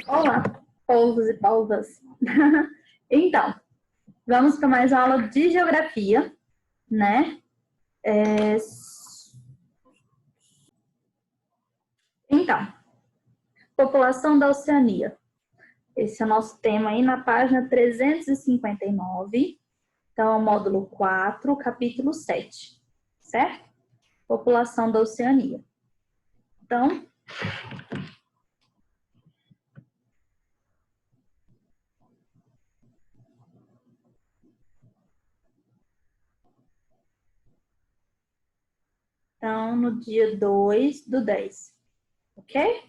Olá, polvos e polvas. Então, vamos para mais uma aula de geografia, né? Então, população da Oceania. Esse é o nosso tema aí na página 359. Então, módulo 4, capítulo 7, certo? População da Oceania. Então, no dia 2 do 10, ok?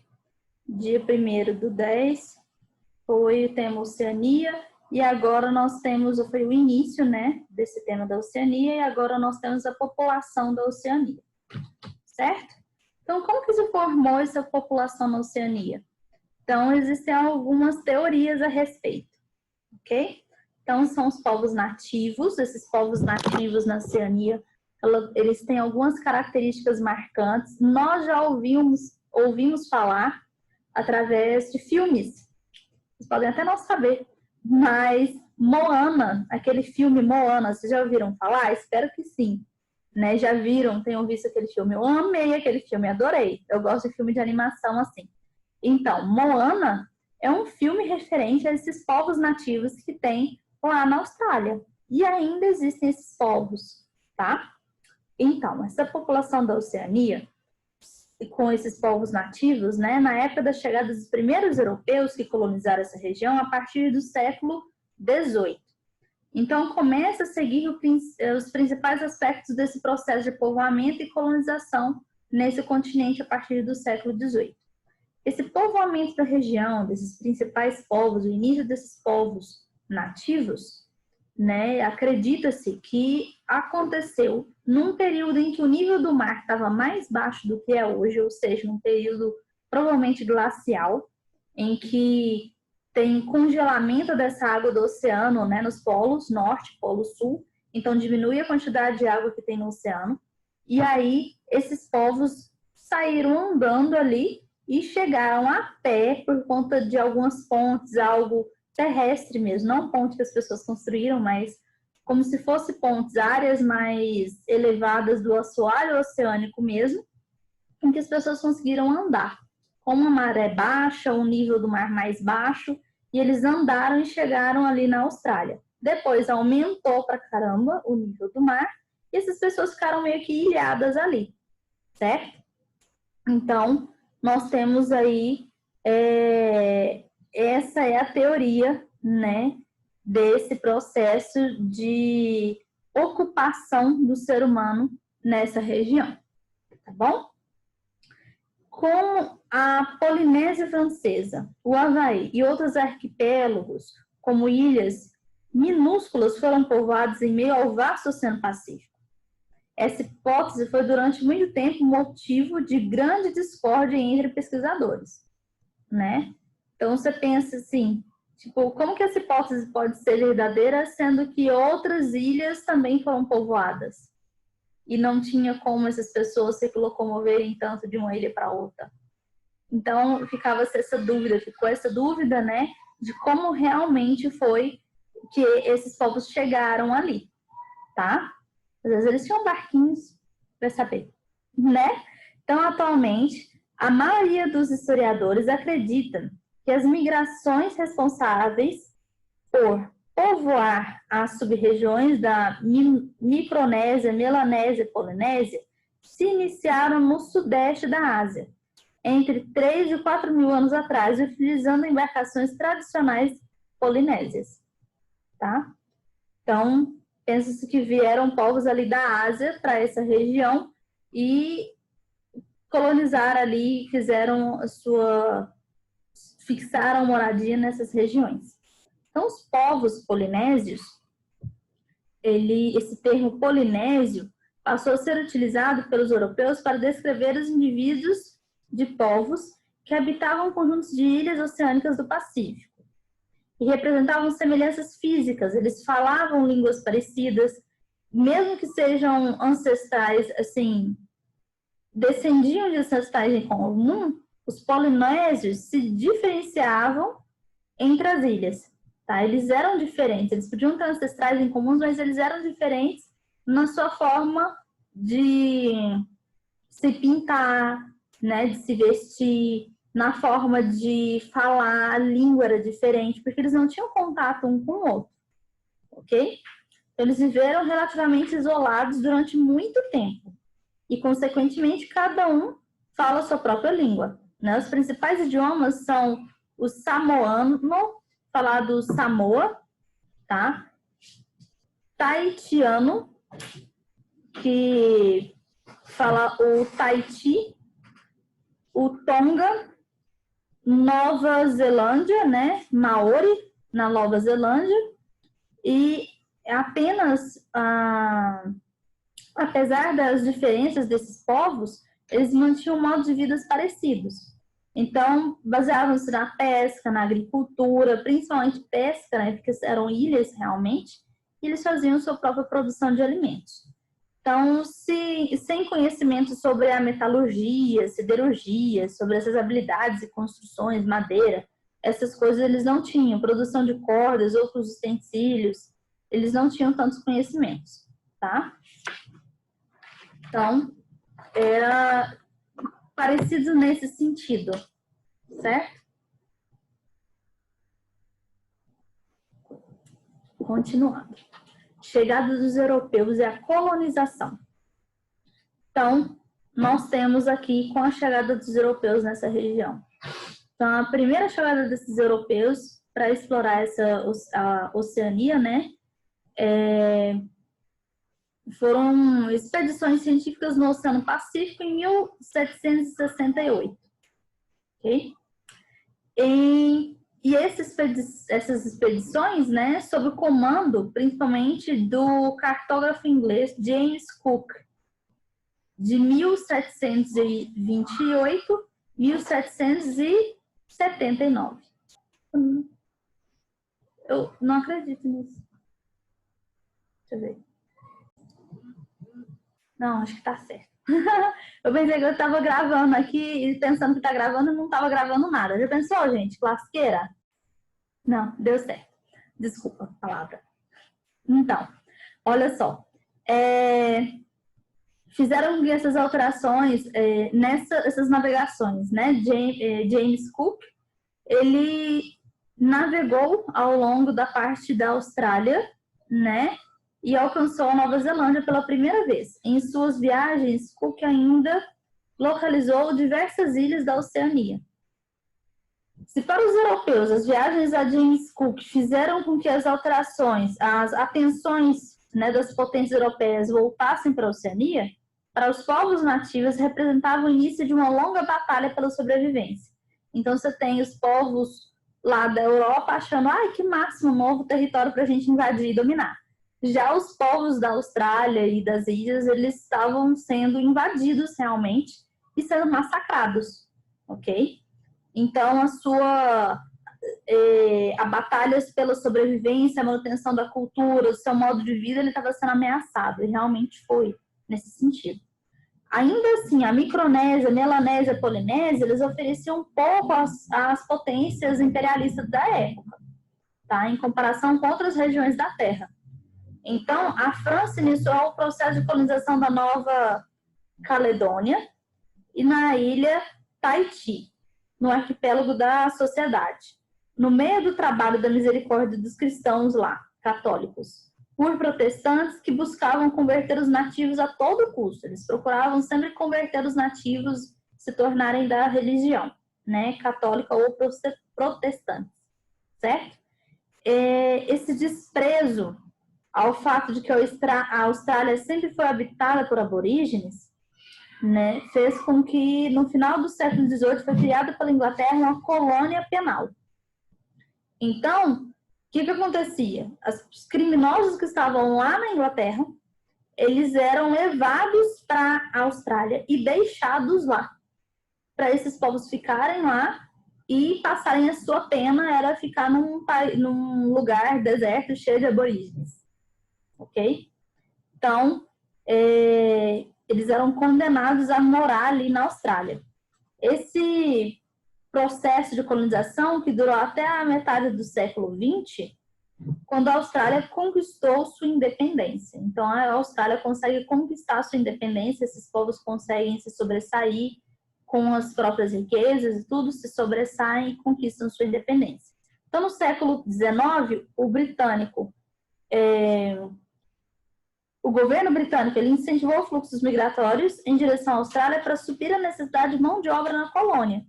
Dia 1º do 10 foi o tema Oceania, e agora nós temos, foi o início, né, desse tema da Oceania, e agora nós temos a população da Oceania, certo? Então, como que se formou essa população na Oceania? Então, existem algumas teorias a respeito, ok? Então, são os povos nativos. Esses povos nativos na Oceania, eles têm algumas características marcantes. Nós já ouvimos falar através de filmes. Vocês podem até não saber, mas Moana, aquele filme Moana, vocês já ouviram falar? Espero que sim. Né? Já viram, tenham visto aquele filme? Eu amei aquele filme, adorei. Eu gosto de filme de animação assim. Então, Moana é um filme referente a esses povos nativos que tem lá na Austrália. E ainda existem esses povos, tá? Então, essa população da Oceania, com esses povos nativos, né, na época da chegada dos primeiros europeus que colonizaram essa região, a partir do século XVIII. Então, começa a seguir os principais aspectos desse processo de povoamento e colonização nesse continente a partir do século XVIII. Esse povoamento da região, desses principais povos, o início desses povos nativos, né, acredita-se que aconteceu num período em que o nível do mar estava mais baixo do que é hoje, ou seja, num período provavelmente glacial, em que tem congelamento dessa água do oceano, né, nos polos norte, polo sul, então diminui a quantidade de água que tem no oceano, e aí esses povos saíram andando ali e chegaram a pé por conta de algumas pontes, algo terrestre mesmo, não ponte que as pessoas construíram, mas como se fosse pontes, áreas mais elevadas do assoalho oceânico mesmo, em que as pessoas conseguiram andar. Com uma maré baixa, um nível do mar mais baixo, e eles andaram e chegaram ali na Austrália. Depois aumentou pra caramba o nível do mar, e essas pessoas ficaram meio que ilhadas ali, certo? Então, nós temos aí, essa é a teoria, né, desse processo de ocupação do ser humano nessa região, tá bom? Com a Polinésia Francesa, o Havaí e outros arquipélagos, como ilhas minúsculas, foram povoados em meio ao vasto Oceano Pacífico. Essa hipótese foi durante muito tempo motivo de grande discórdia entre pesquisadores, né? Então você pensa assim, tipo, como que essa hipótese pode ser verdadeira, sendo que outras ilhas também foram povoadas? E não tinha como essas pessoas se locomoverem tanto de uma ilha para outra. Então, ficou essa dúvida, né, de como realmente foi que esses povos chegaram ali, tá? Às vezes eles tinham barquinhos, para saber, né? Então, atualmente, a maioria dos historiadores acredita que as migrações responsáveis por povoar as sub-regiões da Micronésia, Melanésia e Polinésia se iniciaram no sudeste da Ásia, entre 3 e 4 mil anos atrás, utilizando embarcações tradicionais polinésias, tá? Então, pensa-se que vieram povos ali da Ásia para essa região e colonizaram ali, fixaram moradia nessas regiões. Então, os povos polinésios, esse termo polinésio passou a ser utilizado pelos europeus para descrever os indivíduos de povos que habitavam conjuntos de ilhas oceânicas do Pacífico e representavam semelhanças físicas. Eles falavam línguas parecidas, mesmo que sejam ancestrais, assim, descendiam de ancestrais em comum, os polinésios se diferenciavam entre as ilhas, tá? Eles eram diferentes, eles podiam ter ancestrais em comuns, mas eles eram diferentes na sua forma de se pintar, né, de se vestir, na forma de falar, a língua era diferente, porque eles não tinham contato um com o outro, ok? Eles viveram relativamente isolados durante muito tempo e, consequentemente, cada um fala a sua própria língua, né? Os principais idiomas são o samoano, falado Samoa, tá? Tahitiano, que fala o Tahiti, o Tonga, Nova Zelândia, né? Maori, na Nova Zelândia, e apenas, apesar das diferenças desses povos, eles mantinham modos de vida parecidos. Então, baseavam-se na pesca, na agricultura, principalmente pesca, né, porque eram ilhas realmente, e eles faziam sua própria produção de alimentos. Então, sem conhecimento sobre a metalurgia, siderurgia, sobre essas habilidades e construções, madeira, essas coisas eles não tinham. Produção de cordas, outros utensílios, eles não tinham tantos conhecimentos, tá? Então, era parecido nesse sentido, certo? Continuando. Chegada dos europeus e a colonização. Então, nós temos aqui com a chegada dos europeus nessa região. Então, a primeira chegada desses europeus para explorar a Oceania, né, foram expedições científicas no Oceano Pacífico em 1768. Ok? E essas expedições, né, sob o comando, principalmente, do cartógrafo inglês James Cook, de 1728 a 1779. Eu não acredito nisso. Deixa eu ver. Não, acho que tá certo. Eu pensei que eu estava gravando aqui e pensando que tá gravando e não estava gravando nada. Já pensou, gente? Lasqueira? Não, deu certo. Desculpa a palavra. Então, olha só. Fizeram essas alterações essas navegações, né? James Cook, ele navegou ao longo da parte da Austrália, né? E alcançou a Nova Zelândia pela primeira vez. Em suas viagens, Cook ainda localizou diversas ilhas da Oceania. Se para os europeus as viagens a James Cook fizeram com que as alterações, as atenções, né, das potências europeias voltassem para a Oceania, para os povos nativos representava o início de uma longa batalha pela sobrevivência. Então você tem os povos lá da Europa achando, ai, que máximo, novo território para a gente invadir e dominar. Já os povos da Austrália e das ilhas, eles estavam sendo invadidos realmente e sendo massacrados, ok? Então, a batalha pela sobrevivência, a manutenção da cultura, o seu modo de vida, ele estava sendo ameaçado, e realmente foi nesse sentido. Ainda assim, a Micronésia, Melanésia e Polinésia, eles ofereciam um pouco às potências imperialistas da época, tá? Em comparação com outras regiões da Terra. Então, a França iniciou o processo de colonização da Nova Caledônia e na ilha Tahiti, no arquipélago da Sociedade, no meio do trabalho da misericórdia dos cristãos lá, católicos, por protestantes que buscavam converter os nativos a todo custo. Eles procuravam sempre converter os nativos se tornarem da religião, né, católica ou protestante, certo? Esse desprezo ao fato de que a Austrália sempre foi habitada por aborígenes, né, fez com que, no final do século XVIII, foi criada pela Inglaterra uma colônia penal. Então, o que acontecia? Os criminosos que estavam lá na Inglaterra, eles eram levados para a Austrália e deixados lá, para esses povos ficarem lá e passarem a sua pena, era ficar num lugar deserto, cheio de aborígenes. Ok? Então, eles eram condenados a morar ali na Austrália. Esse processo de colonização, que durou até a metade do século XX, quando a Austrália conquistou sua independência. Então, a Austrália consegue conquistar sua independência, esses povos conseguem se sobressair com as próprias riquezas e tudo, se sobressaem e conquistam sua independência. Então, no século XIX, o governo britânico ele incentivou fluxos migratórios em direção à Austrália para suprir a necessidade de mão de obra na colônia.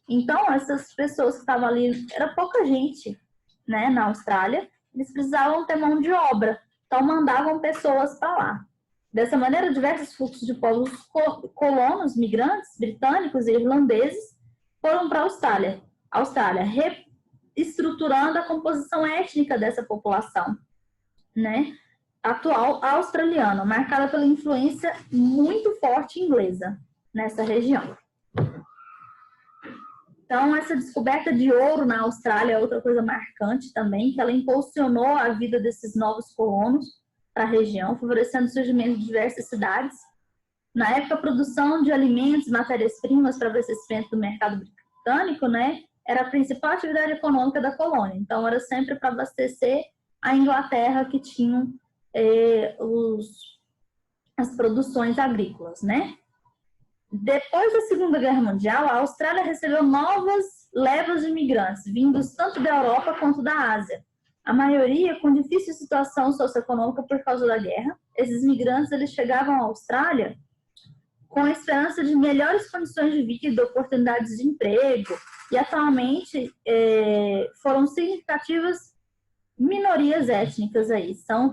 Então, essas pessoas que estavam ali, era pouca gente, né, na Austrália, eles precisavam ter mão de obra, então mandavam pessoas para lá. Dessa maneira, diversos fluxos de povos colonos, migrantes, britânicos e irlandeses foram para a Austrália, reestruturando a composição étnica dessa população, né, atual australiana, marcada pela influência muito forte inglesa nessa região. Então, essa descoberta de ouro na Austrália é outra coisa marcante também, que ela impulsionou a vida desses novos colonos para a região, favorecendo o surgimento de diversas cidades. Na época, a produção de alimentos, matérias-primas para abastecimento do mercado britânico, né, era a principal atividade econômica da colônia. Então, era sempre para abastecer a Inglaterra, que tinham as produções agrícolas, né? Depois da Segunda Guerra Mundial, a Austrália recebeu novas levas de imigrantes, vindos tanto da Europa quanto da Ásia. A maioria com difícil situação socioeconômica por causa da guerra. Esses imigrantes eles chegavam à Austrália com a esperança de melhores condições de vida, oportunidades de emprego, e atualmente foram significativas minorias étnicas aí, são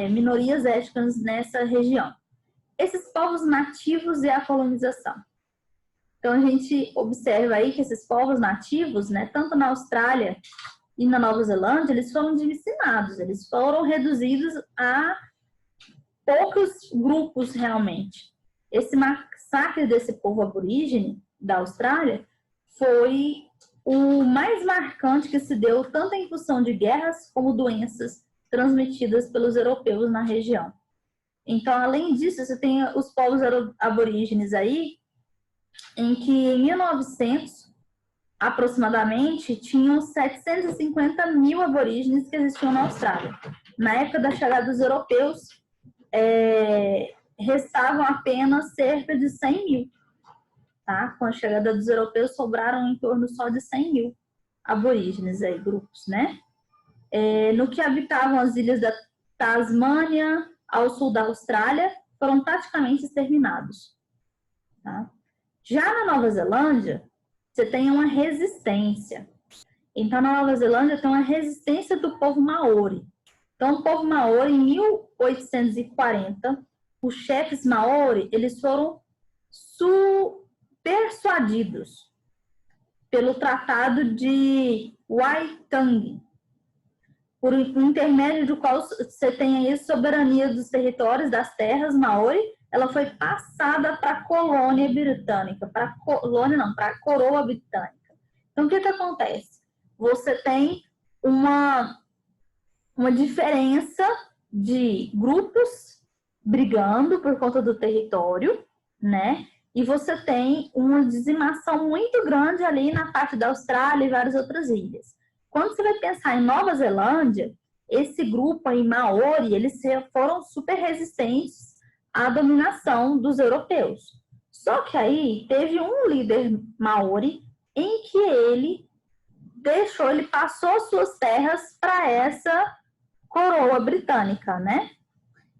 minorias étnicas nessa região. Esses povos nativos e a colonização. Então, a gente observa aí que esses povos nativos, né, tanto na Austrália e na Nova Zelândia, eles foram divisionados, eles foram reduzidos a poucos grupos realmente. Esse massacre desse povo aborígene da Austrália foi o mais marcante que se deu tanto em função de guerras como doenças transmitidas pelos europeus na região. Então, além disso, você tem os povos aborígenes aí, em que em 1900, aproximadamente, tinham 750 mil aborígenes que existiam na Austrália. Na época da chegada dos europeus, restavam apenas cerca de 100 mil. Tá? Com a chegada dos europeus, sobraram em torno só de 100 mil aborígenes, aí, grupos, né? No que habitavam as ilhas da Tasmânia, ao sul da Austrália, foram praticamente exterminados. Tá? Já na Nova Zelândia, você tem uma resistência. Então, na Nova Zelândia tem uma resistência do povo maori. Então, o povo maori, em 1840, os chefes maori, eles foram persuadidos pelo Tratado de Waitangi, por intermédio do qual você tem aí a soberania dos territórios, das terras maori, ela foi passada para a colônia britânica, para a coroa britânica. Então, o que acontece? Você tem uma diferença de grupos brigando por conta do território, né? E você tem uma dizimação muito grande ali na parte da Austrália e várias outras ilhas. Quando você vai pensar em Nova Zelândia, esse grupo aí, Maori, eles foram super resistentes à dominação dos europeus. Só que aí teve um líder Maori em que ele passou suas terras para essa coroa britânica, né?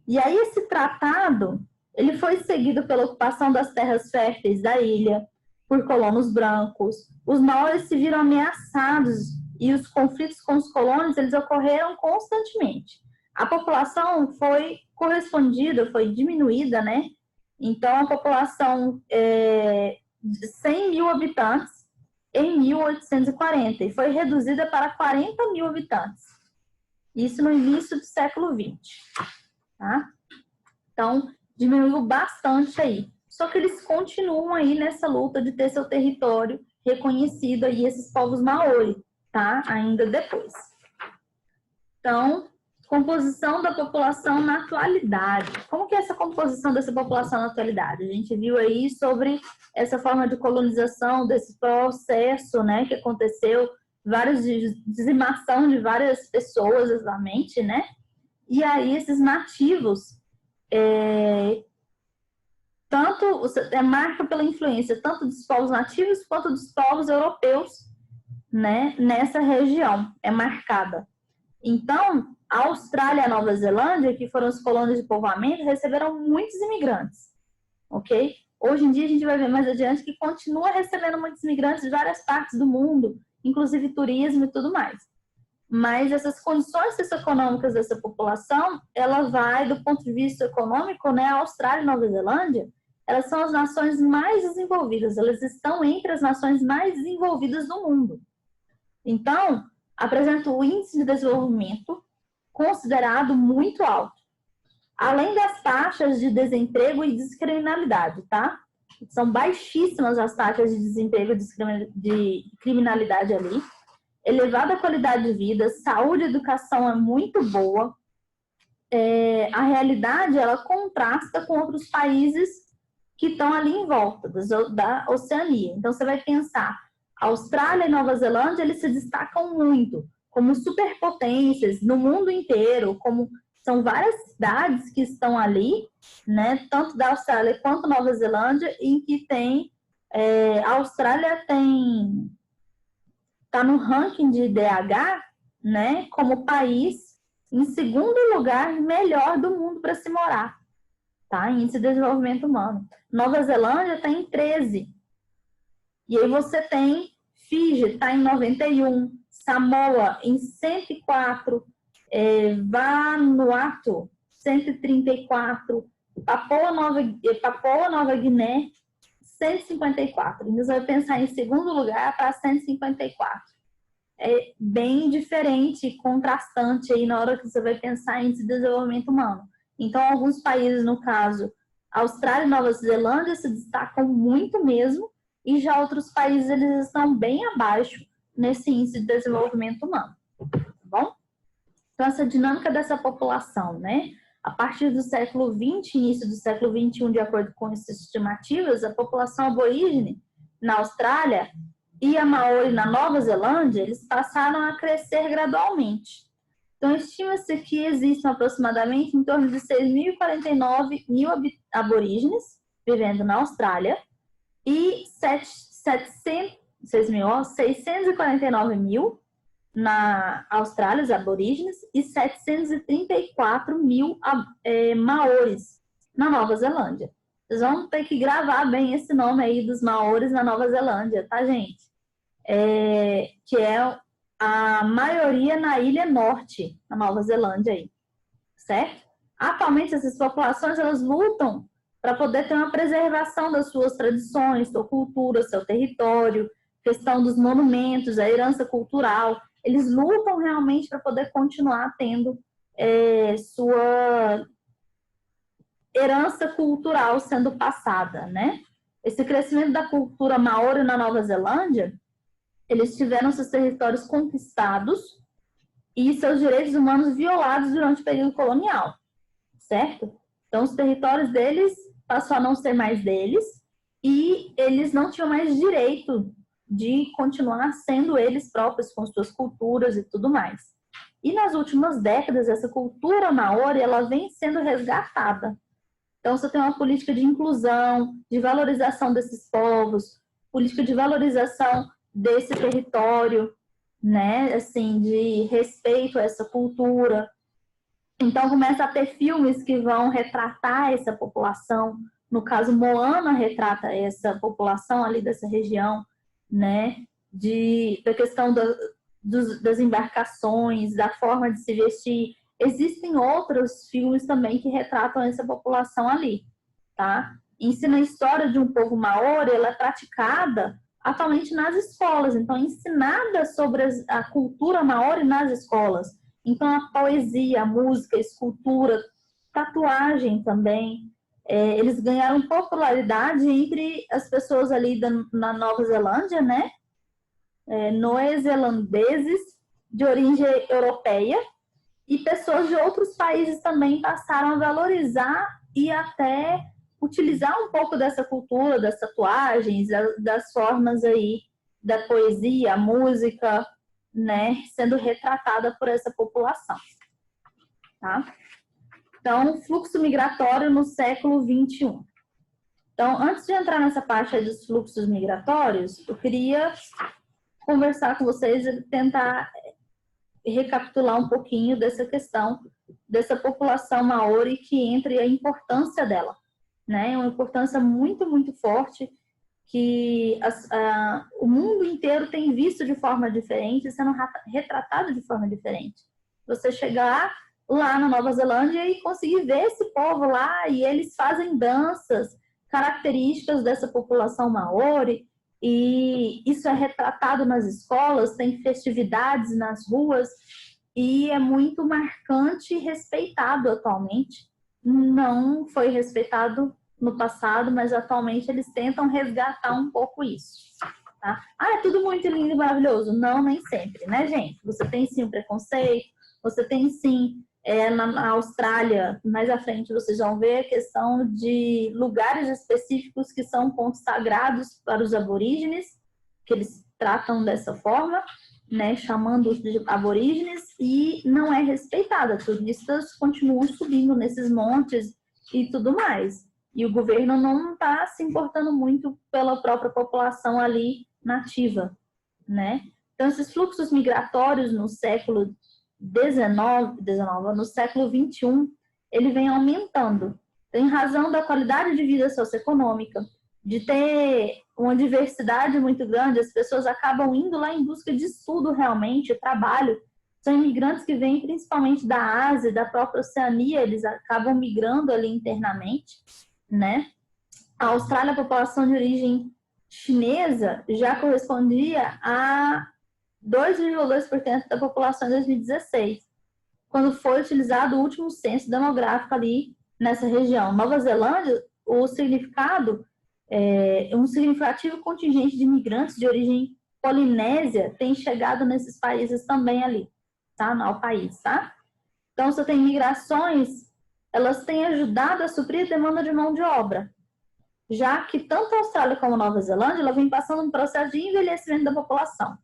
E aí esse tratado, ele foi seguido pela ocupação das terras férteis da ilha por colonos brancos. Os maoris se viram ameaçados e os conflitos com os colonos, eles ocorreram constantemente. A população foi correspondida, foi diminuída, né? Então, a população de 100 mil habitantes em 1840 e foi reduzida para 40 mil habitantes. Isso no início do século XX. Tá? Então, diminuiu bastante aí. Só que eles continuam aí nessa luta de ter seu território reconhecido aí, esses povos maori, tá? Ainda depois. Então, Composição da população na atualidade. Como que é essa composição dessa população na atualidade? A gente viu aí sobre essa forma de colonização, desse processo, né, que aconteceu, dizimação de várias pessoas, exatamente, né? E aí esses nativos, marca pela influência tanto dos povos nativos quanto dos povos europeus, né, nessa região, é marcada. Então, a Austrália e a Nova Zelândia, que foram as colônias de povoamento, receberam muitos imigrantes, ok? Hoje em dia, a gente vai ver mais adiante que continua recebendo muitos imigrantes de várias partes do mundo, inclusive turismo e tudo mais. Mas essas condições socioeconômicas dessa população, ela vai, do ponto de vista econômico, né, a Austrália e a Nova Zelândia, elas são as nações mais desenvolvidas, elas estão entre as nações mais desenvolvidas do mundo. Então, apresenta o índice de desenvolvimento considerado muito alto, além das taxas de desemprego e descriminalidade, tá? São baixíssimas as taxas de desemprego e de criminalidade ali. Elevada qualidade de vida, saúde e educação é muito boa. A realidade, ela contrasta com outros países que estão ali em volta da Oceania. Então, você vai pensar, Austrália e Nova Zelândia, eles se destacam muito como superpotências no mundo inteiro, como são várias cidades que estão ali, né, tanto da Austrália quanto Nova Zelândia, em que tem, a Austrália está no ranking de IDH, né, como país em segundo lugar melhor do mundo para se morar, tá, índice de desenvolvimento humano. Nova Zelândia está em 13. E aí você tem Fiji, está em 91, Samoa em 104, Vanuatu 134, Papua Nova Guiné 154. Então, você vai pensar em segundo lugar para 154. É bem diferente, contrastante aí na hora que você vai pensar em desenvolvimento humano. Então, alguns países, no caso, Austrália e Nova Zelândia, se destacam muito mesmo, e já outros países, eles estão bem abaixo nesse índice de desenvolvimento humano, tá bom? Então, essa dinâmica dessa população, né? A partir do século XX, início do século XXI, de acordo com essas estimativas, a população aborígene na Austrália e a Maori na Nova Zelândia, eles passaram a crescer gradualmente. Então, estima-se que existam aproximadamente em torno de 6.049 mil aborígenes vivendo na Austrália e 649 mil na Austrália, os aborígenes, e 734 mil maoris na Nova Zelândia. Vocês vão ter que gravar bem esse nome aí dos maoris na Nova Zelândia, tá, gente? Que é a maioria na Ilha Norte, na Nova Zelândia aí, certo? Atualmente, essas populações, elas lutam para poder ter uma preservação das suas tradições, sua cultura, seu território, questão dos monumentos, a herança cultural. Eles lutam realmente para poder continuar tendo sua herança cultural sendo passada, né? Esse crescimento da cultura maori na Nova Zelândia, eles tiveram seus territórios conquistados e seus direitos humanos violados durante o período colonial, certo? Então, os territórios deles passou a não ser mais deles e eles não tinham mais direito de continuar sendo eles próprios com suas culturas e tudo mais. E nas últimas décadas, essa cultura maori, ela vem sendo resgatada. Então, você tem uma política de inclusão, de valorização desses povos, política de valorização desse território, né, assim, de respeito a essa cultura. Então, começa a ter filmes que vão retratar essa população. No caso, Moana retrata essa população ali dessa região, né? Da questão das embarcações, da forma de se vestir. Existem outros filmes também que retratam essa população ali, tá? Ensina a história de um povo maori, ela é praticada atualmente nas escolas. Então, ensinada sobre a cultura maori nas escolas. Então, a poesia, a música, a escultura, tatuagem também, eles ganharam popularidade entre as pessoas ali na Nova Zelândia, né? Neozelandeses de origem europeia E pessoas de outros países também passaram a valorizar e até utilizar um pouco dessa cultura, das tatuagens, das formas aí da poesia, a música, né, sendo retratada por essa população, tá? Então, fluxo migratório no século XXI. Então, antes de entrar nessa parte aí dos fluxos migratórios, eu queria conversar com vocês e tentar recapitular um pouquinho dessa questão dessa população maori que entra e a importância dela, né? Uma importância muito, muito forte que o mundo inteiro tem visto de forma diferente, sendo retratado de forma diferente. Você chegar lá na Nova Zelândia e conseguir ver esse povo lá, e eles fazem danças características dessa população maori, e isso é retratado nas escolas, tem festividades nas ruas, e é muito marcante e respeitado atualmente. Não foi respeitado no passado, mas atualmente eles tentam resgatar um pouco isso. Tá? É tudo muito lindo e maravilhoso. Não, nem sempre, né, gente? Você tem sim o preconceito, você tem sim, na Austrália, mais à frente vocês vão ver a questão de lugares específicos que são pontos sagrados para os aborígenes, que eles tratam dessa forma, né, chamando-os de aborígenes, e não é respeitada. Turistas continuam subindo nesses montes e tudo mais. E o governo não está se importando muito pela própria população ali nativa, né? Então, esses fluxos migratórios no século XIX, no século XXI, ele vem aumentando. Em razão da qualidade de vida socioeconômica, de ter uma diversidade muito grande, as pessoas acabam indo lá em busca de estudo realmente, trabalho. São imigrantes que vêm principalmente da Ásia, da própria Oceania, eles acabam migrando ali internamente, né? A Austrália, a população de origem chinesa já correspondia a 2,2% da população em 2016, quando foi utilizado o último censo demográfico ali nessa região. Nova Zelândia, o significado um significativo contingente de imigrantes de origem polinésia tem chegado nesses países também ali, tá? No país, tá? Então, você tem migrações, elas têm ajudado a suprir a demanda de mão de obra, já que tanto a Austrália como a Nova Zelândia, ela vem passando um processo de envelhecimento da população.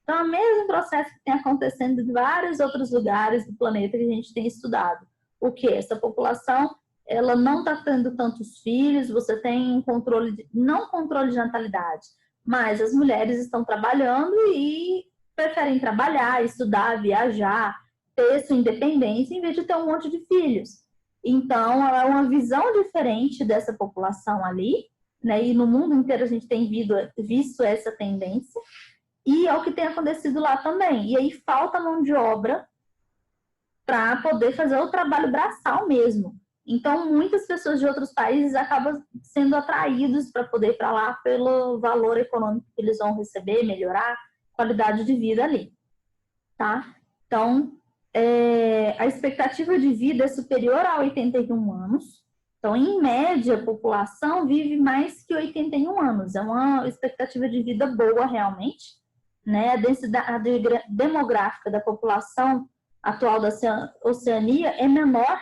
Então, é o mesmo processo que tem acontecendo em vários outros lugares do planeta que a gente tem estudado. O que? Essa população, ela não está tendo tantos filhos, você tem um controle, não controle de natalidade, mas as mulheres estão trabalhando e preferem trabalhar, estudar, viajar, ter sua independência, em vez de ter um monte de filhos. Então, é uma visão diferente dessa população ali, né? E no mundo inteiro a gente tem visto essa tendência. E é o que tem acontecido lá também. E aí falta mão de obra para poder fazer o trabalho braçal mesmo. Então, muitas pessoas de outros países acabam sendo atraídos para poder ir para lá pelo valor econômico que eles vão receber, melhorar a qualidade de vida ali. Tá? Então, a expectativa de vida é superior a 81 anos. Então, em média, a população vive mais que 81 anos. É uma expectativa de vida boa, realmente. Né? A densidade demográfica da população atual da Oceania é menor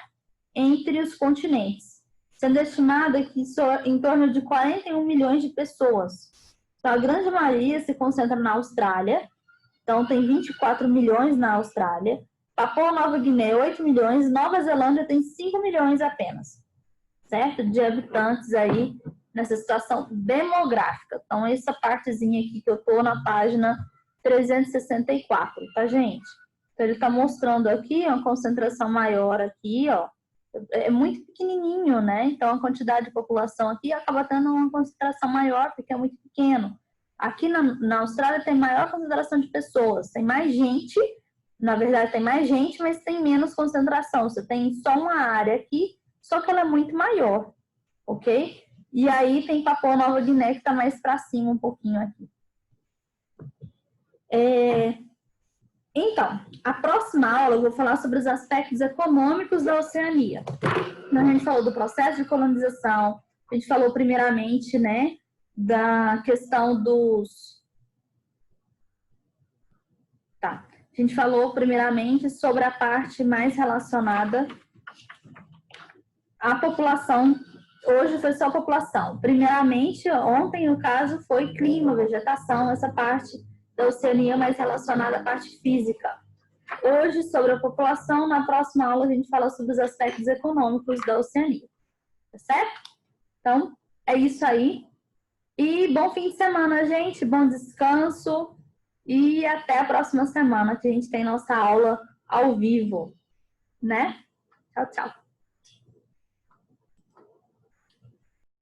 entre os continentes, sendo estimada que em torno de 41 milhões de pessoas. Então, a grande maioria se concentra na Austrália, então tem 24 milhões na Austrália, Papua Nova Guiné 8 milhões, Nova Zelândia tem 5 milhões apenas, certo? De habitantes aí nessa situação demográfica. Então, essa partezinha aqui que eu tô na página 364, tá, gente? Então, ele tá mostrando aqui uma concentração maior aqui, ó. É muito pequenininho, né? Então, a quantidade de população aqui acaba tendo uma concentração maior, porque é muito pequeno. Aqui na Austrália tem maior concentração de pessoas, tem mais gente, na verdade tem mais gente, mas tem menos concentração. Você tem só uma área aqui, só que ela é muito maior, ok? E aí tem Papua Nova Guiné que está mais para cima um pouquinho aqui. Então, a próxima aula eu vou falar sobre os aspectos econômicos da Oceania. Então, a gente falou do processo de colonização, a gente falou primeiramente, né, da questão dos... Tá. A gente falou primeiramente sobre a parte mais relacionada à população. Hoje foi só população. Primeiramente, ontem, no caso, foi clima, vegetação, essa parte da Oceania mais relacionada à parte física. Hoje, sobre a população, na próxima aula a gente fala sobre os aspectos econômicos da Oceania. Tá certo? Então, é isso aí. E bom fim de semana, gente. Bom descanso. E até a próxima semana, que a gente tem nossa aula ao vivo, né? Tchau, tchau.